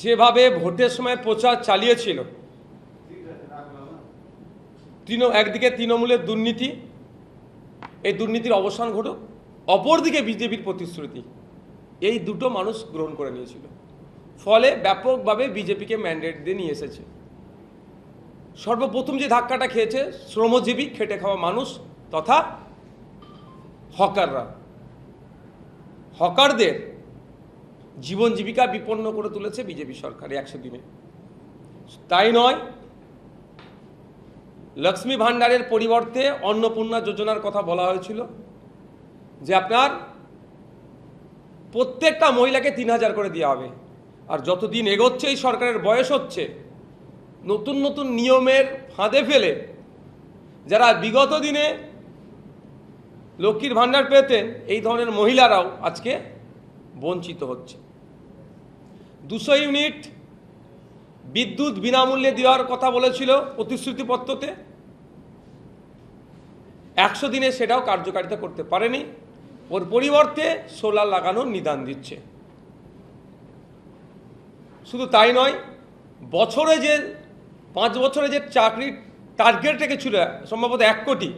যেভাবে ভোটের সময় প্রচার চালিয়েছিল, একদিকে তৃণমূলের দুর্নীতি, এই দুর্নীতির অবসান ঘটুক, অপরদিকে বিজেপির প্রতিশ্রুতি, এই দুটো মানুষ গ্রহণ করে নিয়েছিল। ফলে ব্যাপকভাবে বিজেপিকে ম্যান্ডেট দিয়ে নিয়ে এসেছে। সর্বপ্রথম যে ধাক্কাটা খেয়েছে শ্রমজীবী খেটে খাওয়া মানুষ তথা হকাররা। হকারদের জীবন জীবিকা বিপন্ন করে তুলেছে বিজেপি সরকার 100 দিনে। তাই নয়, লক্ষ্মী ভাণ্ডারের পরিবর্তে অন্নপূর্ণা যোজনার কথা বলা হয়েছিল, যে আপনার প্রত্যেকটা মহিলাকে 3000 করে দেওয়া হবে। আর যতদিন এগোচ্ছে এই সরকারের বয়স হচ্ছে, নতুন নতুন নিয়মের ফাঁদে ফেলে যারা বিগত দিনে লক্ষ্মীর ভাণ্ডার পেতেন, এই ধরনের মহিলারাও আজকে বঞ্চিত হচ্ছে। 200 ইউনিট বিদ্যুৎ বিনামূল্যে দেওয়ার কথা বলেছিল প্রতিশ্রুতিপত্রতে, 100 দিনে সেটাও কার্যকারিতা করতে পারেনি। ওর পরিবর্তে সোলার লাগানোর নিদান দিচ্ছে। শুধু তাই নয়, বছরে যে 5 বছরে যে চাকরির টার্গেট রেখেছিল সম্ভবত 1 কোটি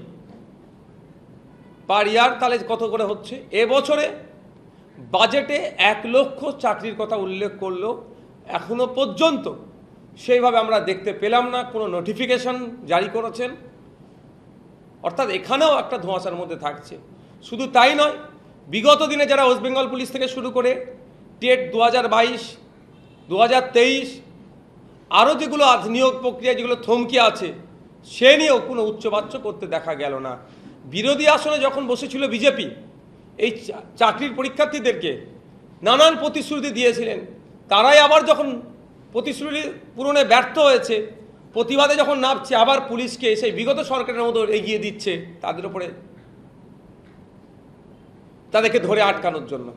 পার ইয়ার, তাহলে কত করে হচ্ছে? এবছরে বাজেটে 1 লক্ষ চাকরির কথা উল্লেখ করলো, এখনো পর্যন্ত সেইভাবে আমরা দেখতে পেলাম না। কোনো নোটিফিকেশন জারি করেছেন? অর্থাৎ এখানেও একটা ধোঁয়াশার মধ্যে থাকছে। শুধু তাই নয়, বিগত দিনে যারা ওয়েস্ট বেঙ্গল পুলিশ থেকে শুরু করে টেট 2022, 2023 আরও যেগুলো নিয়োগ প্রক্রিয়া যেগুলো থমকে আছে, সে নিয়েও কোনো উচ্চবাচ্য করতে দেখা গেল না। বিরোধী আসনে যখন বসেছিল বিজেপি, এই চাকরির পরীক্ষার্থীদেরকে নানান প্রতিশ্রুতি দিয়েছিলেন। তারাই আবার যখন প্রতিশ্রুতি পূরণে ব্যর্থ হয়েছে, প্রতিবাদে যখন নামছে, আবার পুলিশকে সেই বিগত সরকারের মতো এগিয়ে দিচ্ছে তাদের উপরে, তাদেরকে ধরে আটকানোর জন্য।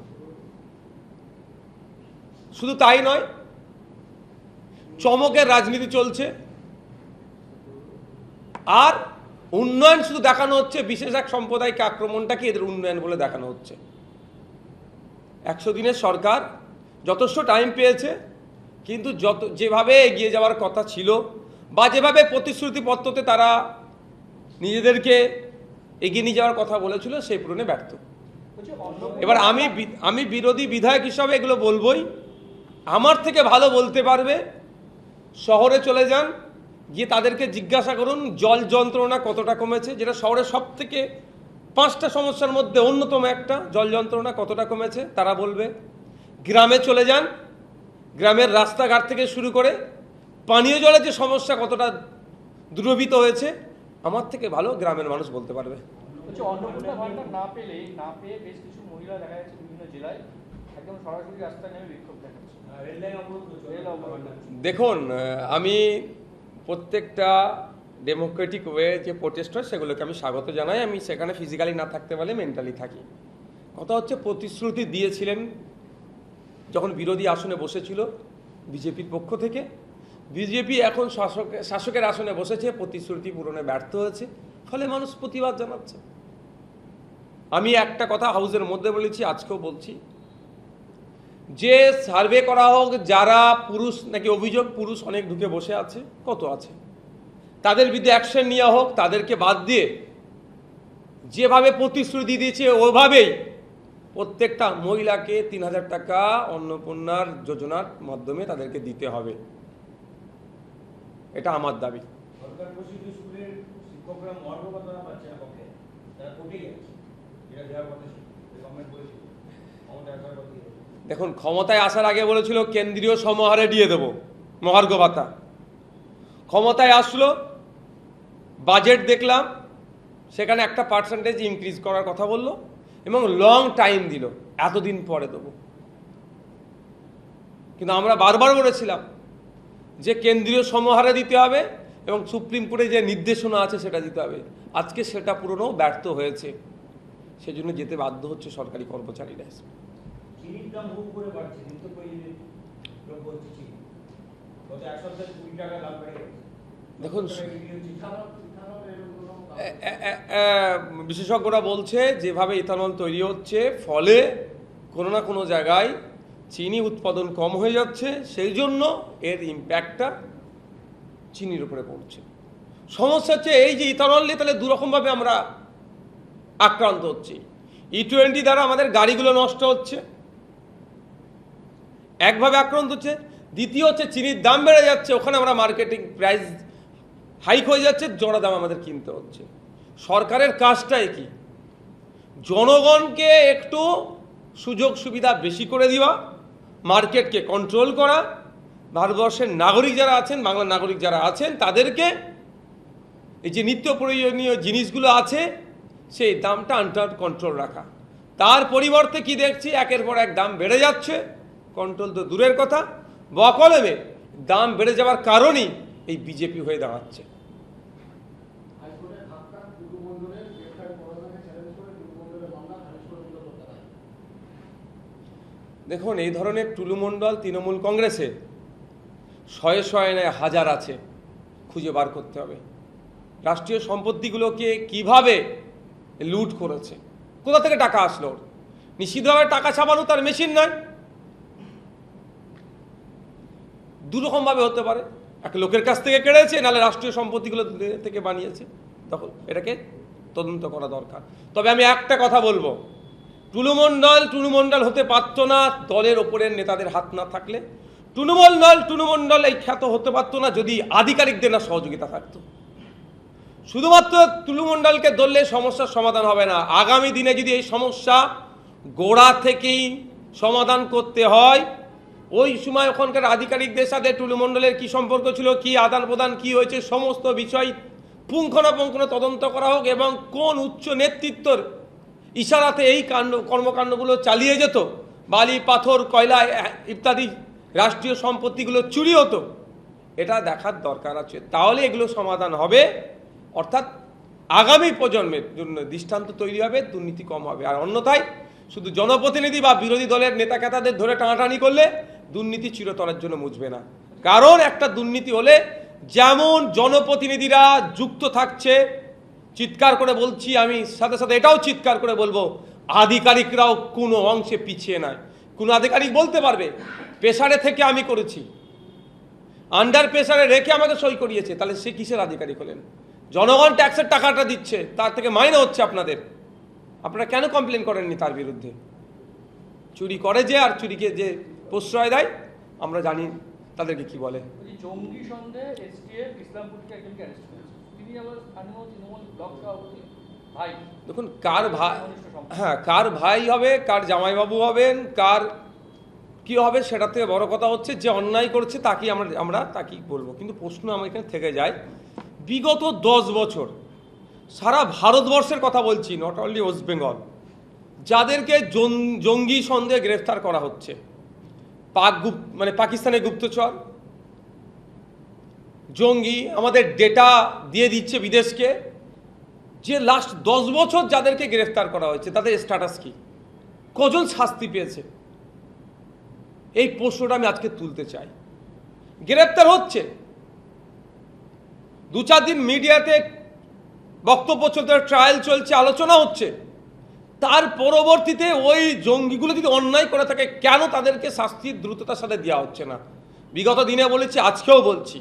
শুধু তাই নয়, চমকের রাজনীতি চলছে। আর উন্নয়ন শুধু দেখানো হচ্ছে, বিশেষ এক সম্প্রদায়কে আক্রমণটাকে এদের উন্নয়ন বলে দেখানো হচ্ছে। 100 দিনের সরকার যথেষ্ট টাইম পেয়েছে, কিন্তু যেভাবে এগিয়ে যাওয়ার কথা ছিল বা যেভাবে প্রতিশ্রুতিপত্রতে তারা নিজেদেরকে এগিয়ে নিয়ে যাওয়ার কথা বলেছিল, সেই পূরণে ব্যর্থ। এবার আমি বিরোধী বিধায়ক হিসাবে এগুলো বলবই। আমার থেকে ভালো বলতে পারবে, শহরে চলে যান, গিয়ে তাদেরকে জিজ্ঞাসা করুন জল যন্ত্রণা কতটা কমেছে, যেটা শহরের সব থেকে 5টা সমস্যার মধ্যে অন্যতম একটা, জল যন্ত্রণা কতটা কমেছে তারা বলবে। গ্রামে চলে যান, গ্রামের রাস্তাঘাট থেকে শুরু করে পানীয় জলের যে সমস্যা কতটা দূরীভূত হয়েছে, আমার থেকে ভালো গ্রামের মানুষ বলতে পারবে। অন্নপূর্ণা ভাণ্ডার না পেয়ে বেশ কিছু মহিলা দেখা যাচ্ছে বিভিন্ন জেলায় একদম সরাসরি রাস্তায় নেমে বিক্ষোভ দেখাচ্ছে। দেখুন, আমি প্রত্যেকটা ডেমোক্রেটিক ওয়ে যে প্রোটেস্ট হয় সেগুলোকে আমি স্বাগত জানাই। আমি সেখানে ফিজিক্যালি না থাকতে পারলে মেন্টালি থাকি। কথা হচ্ছে, প্রতিশ্রুতি দিয়েছিলেন যখন বিরোধী আসনে বসেছিল বিজেপির পক্ষ থেকে। বিজেপি এখন শাসকের আসনে বসেছে, প্রতিশ্রুতি পূরণে ব্যর্থ হয়েছে, ফলে মানুষ প্রতিবাদ জানাচ্ছে। আমি একটা কথা হাউসের মধ্যে বলেছি, আজকেও বলছি, যে সার্ভে করা হোক, যারা পুরুষ নাকি অভিযোগ পুরুষ অনেক ঢুকে বসে আছে, কত আছে, তাদের বিরুদ্ধে অ্যাকশন নেওয়া হোক। তাদেরকে বাদ দিয়ে যেভাবে প্রতিশ্রুতি দিয়েছে ওভাবেই প্রত্যেকটা মহিলাকে 3000 টাকা অন্নপূর্ণার যোজনার মাধ্যমে তাদেরকে দিতে হবে, এটা আমার দাবি। দেখুন, ক্ষমতায় আসার আগে বলেছিল কেন্দ্রীয় সমাহারে দিয়ে দেব মহার্ঘ ভাতা। ক্ষমতায় আসলো, বাজেট দেখলাম, সেখানে একটা পার্সেন্টেজ ইনক্রিজ করার কথা বললো এবং লং টাইম দিল, এতদিন পরে দেবো। কিন্তু আমরা বারবার বলেছিলাম যে কেন্দ্রীয় সমাহারে দিতে হবে এবং সুপ্রিম কোর্টে যে নির্দেশনা আছে সেটা দিতে হবে। আজকে সেটা পুরনো ব্যর্থ হয়েছে, সেজন্য যেতে বাধ্য হচ্ছে সরকারি কর্মচারীরা। দেখুন, বিশেষজ্ঞরা বলছে যেভাবে ইথানল তৈরি হচ্ছে, ফলে কোনো না কোনো জায়গায় চিনি উৎপাদন কম হয়ে যাচ্ছে, সেই জন্য এর ইম্প্যাক্টটা চিনির উপরে পড়ছে। সমস্যা হচ্ছে এই যে ইথানল নিয়ে তাহলে দুরকমভাবে আমরা আক্রান্ত হচ্ছি। E20 দ্বারা আমাদের গাড়িগুলো নষ্ট হচ্ছে, একভাবে আক্রান্ত হচ্ছে। দ্বিতীয় হচ্ছে চিনির দাম বেড়ে যাচ্ছে, ওখানে আমরা মার্কেটিং প্রাইস হাইক হয়ে যাচ্ছে, জোড়া দাম আমাদের কিনতে হচ্ছে। সরকারের কাজটাই কি? জনগণকে একটু সুযোগ সুবিধা বেশি করে দেওয়া, মার্কেটকে কন্ট্রোল করা, ভারতবর্ষের নাগরিক যারা আছেন, বাংলার নাগরিক যারা আছেন, তাদেরকে এই যে নিত্য প্রয়োজনীয় জিনিসগুলো আছে সেই দামটা আন্ডার কন্ট্রোল রাখা। তার পরিবর্তে কি দেখছি, একের পর এক দাম বেড়ে যাচ্ছে, কন্ট্রোল তো দূরের কথা, বকলমে দাম বেড়ে যাওয়ার কারণেই এই বিজেপি হয়ে দাঁড়াচ্ছে। দেখুন, এই ধরনের টুলুমণ্ডল তৃণমূল কংগ্রেসে শয়ে শয়ে নয় হাজার আছে, খুঁজে বার করতে হবে। রাষ্ট্রীয় সম্পত্তিগুলোকে কিভাবে লুট করেছে, কোথা থেকে টাকা আসলো? নিশ্চিতভাবে টাকা ছাপানো তার মেশিন নয়, দুরকমভাবে হতে পারে। এক লোকের কাছ থেকে কেড়েছে, নাহলে রাষ্ট্রীয় সম্পত্তিগুলো থেকে বানিয়েছে। তখন এটাকে তদন্ত করা দরকার। তবে আমি একটা কথা বলবো, টুলুমণ্ডল হতে পারত না দলের ওপরের নেতাদের হাত না থাকলে। টুলুমণ্ডল এই খ্যাত হতে পারত না যদি আধিকারিকদের না সহযোগিতা থাকতো। শুধুমাত্র টুলুমণ্ডলকে ধরলে সমস্যার সমাধান হবে না। আগামী দিনে যদি এই সমস্যা গোড়া থেকেই সমাধান করতে হয়, ওই সময় ওখানকার আধিকারিকদের সাথে টুলুমণ্ডলের কি সম্পর্ক ছিল, কি আদান প্রদান কি হয়েছে, সমস্ত বিষয় পুঙ্খানুপুঙ্খ তদন্ত করা হোক, এবং কোন উচ্চ নেতৃত্বর ইশারাতে এই কর্মকাণ্ডগুলো চালিয়ে যেত, বালি পাথর কয়লা ইত্যাদি রাষ্ট্রীয় সম্পত্তিগুলো চুরি হতো, এটা দেখার দরকার আছে। তাহলে এগুলো সমাধান হবে, অর্থাৎ আগামী প্রজন্মের জন্য দৃষ্টান্ত তৈরি হবে, দুর্নীতি কম হবে। আর অন্যথায় শুধু জনপ্রতিনিধি বা বিরোধী দলের নেতা কেতাদের ধরে টানাটানি করলে দুর্নীতি চিরতরের জন্য মুছবে না। কারণ একটা দুর্নীতি হলে যেমন জনপ্রতিনিধিরা যুক্ত থাকছে, চিৎকার করে বলছি আমি, সাথে সাথে এটাও চিৎকার করে বলবো, আধিকারিকরাও কোনো অংশে পিছিয়ে নয়। কোনো আধিকারিক বলতে পারবে প্রেসারে থেকে আমি করেছি, আন্ডার প্রেসারে রেখে আমাকে সই করিয়েছে, তাহলে সে কিসের আধিকারিক হলেন? জনগণ ট্যাক্সের টাকাটা দিচ্ছে, তার থেকে মাইনে হচ্ছে আপনাদের, আপনারা কেন কমপ্লেন করেননি তার বিরুদ্ধে? চুরি করে যে, আর চুরিকে যে প্রশ্রয় দেয়, আমরা জানি তাদেরকে কি বলে। জঙ্গি সন্দেহে এসটিএফ ইসলামপুরকে একজনকে অ্যারেস্ট করেছে, তিনি আবার স্থানীয় তৃণমূল ব্লক সভাপতি ভাই। দেখুন, কার ভাই, হ্যাঁ কার ভাই হবে, কার জামাইবাবু হবেন, কার কি হবে, সেটা থেকে বড় কথা হচ্ছে যে অন্যায় করছে তাকেই আমরা তাকেই বলবো। কিন্তু প্রশ্ন আমার এখানে থেকে যায়, বিগত 10 বছর সারা ভারতবর্ষের কথা বলছি, নট অনলি ওয়েস্ট বেঙ্গল, যাদেরকে জঙ্গি সন্দেহে গ্রেফতার করা হচ্ছে, পাকিস্তানের গুপ্তচর, জঙ্গি, আমাদের ডেটা দিয়ে দিচ্ছে বিদেশকে, যে লাস্ট 10 বছর যাদেরকে গ্রেফতার করা হয়েছে তাদের স্ট্যাটাস কি, কজন শাস্তি পেয়েছে, এই প্রশ্নটা আমি আজকে তুলতে চাই। গ্রেফতার হচ্ছে, 2-4 দিন মিডিয়াতে বক্তব্য চলছে, ট্রায়াল চলছে, আলোচনা হচ্ছে, তার পরবর্তীতে ওই জঙ্গিগুলো যদি অন্যায় করে থাকে কেন তাদেরকে শাস্তির দ্রুততার সাথে দেওয়া হচ্ছে না? বিগত দিনে বলেছি, আজকেও বলছি,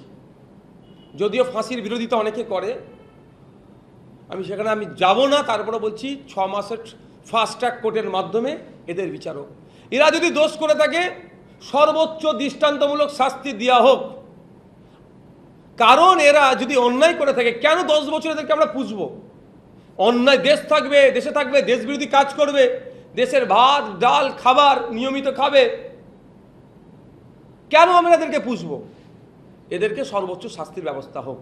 যদিও ফাঁসির বিরোধিতা অনেকে করে, আমি সেখানে যাব না, তারপরে বলছি 6 মাসের ফাস্ট ট্র্যাক কোর্টের মাধ্যমে এদের বিচার হোক। এরা যদি দোষ করে থাকে সর্বোচ্চ দৃষ্টান্তমূলক শাস্তি দেওয়া হোক। কারণ এরা যদি অন্যায় করে থাকে, কেন 10 বছর এদেরকে আমরা পুষবো? অন্যায় দেশে থাকবে, দেশ বিরোধী কাজ করবে, দেশের ভাত ডাল খাবার নিয়মিত খাবে, কেন আমরা এদেরকে পুষবো? এদেরকে সর্বোচ্চ শাস্তির ব্যবস্থা হোক।